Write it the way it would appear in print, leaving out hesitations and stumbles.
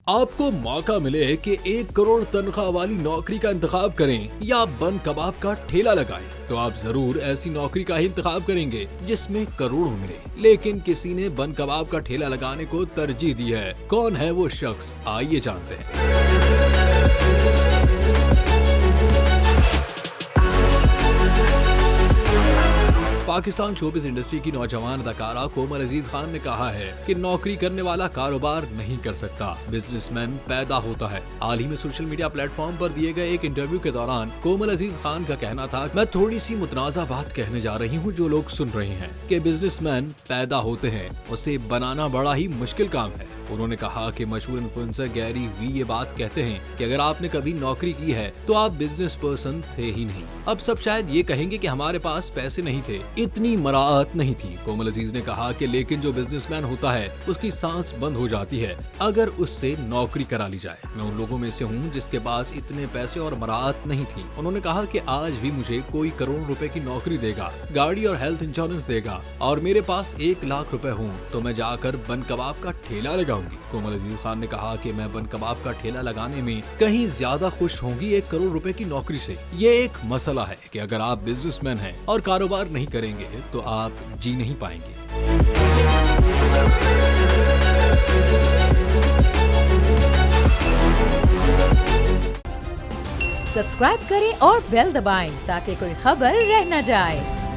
आपको मौका मिले कि 1 करोड़ तनख्वाह वाली नौकरी का इंतखाब करें या बन कबाब का ठेला लगाएं, तो आप जरूर ऐसी नौकरी का ही इंतखाब करेंगे जिसमें करोड़ों मिले। लेकिन किसी ने बन कबाब का ठेला लगाने को तरजीह दी है। कौन है वो शख्स, आइए जानते हैं। पाकिस्तान शोबिज़ इंडस्ट्री की नौजवान अदाकारा कोमल अजीज खान ने कहा है कि नौकरी करने वाला कारोबार नहीं कर सकता, बिजनेसमैन पैदा होता है। हाल ही में सोशल मीडिया प्लेटफॉर्म पर दिए गए एक इंटरव्यू के दौरान कोमल अजीज खान का कहना था, मैं थोड़ी सी मुतनाज़ा बात कहने जा रही हूँ जो लोग सुन रहे हैं कि बिजनेसमैन पैदा होते हैं, उसे बनाना बड़ा ही मुश्किल काम है। उन्होंने कहा कि मशहूर इन्फ्लुएंसर गैरी वी ये बात कहते हैं कि अगर आपने कभी नौकरी की है तो आप बिजनेस पर्सन थे ही नहीं। अब सब शायद ये कहेंगे कि हमारे पास पैसे नहीं थे, इतनी मराअत नहीं थी। कोमल अजीज ने कहा कि लेकिन जो बिजनेसमैन होता है उसकी सांस बंद हो जाती है अगर उससे नौकरी करा ली जाए। मैं उन लोगों में से हूँ जिसके पास इतने पैसे और मराअत नहीं थी। उन्होंने कहा कि आज भी मुझे कोई करोड़ रुपए की नौकरी देगा, गाड़ी और हेल्थ इंश्योरेंस देगा और मेरे पास 1 लाख रुपए हों तो मैं जाकर बन कबाब का ठेला लगाऊंगी। कोमल अजीज खान ने कहा कि मैं बन कबाब का ठेला लगाने में कहीं ज्यादा खुश होंगी 1 करोड़ रुपए की नौकरी से। ये एक मसला है कि अगर आप बिजनेसमैन हैं और कारोबार नहीं करेंगे तो आप जी नहीं पाएंगे। सब्सक्राइब करें और बेल दबाएं ताकि कोई खबर रह न जाए।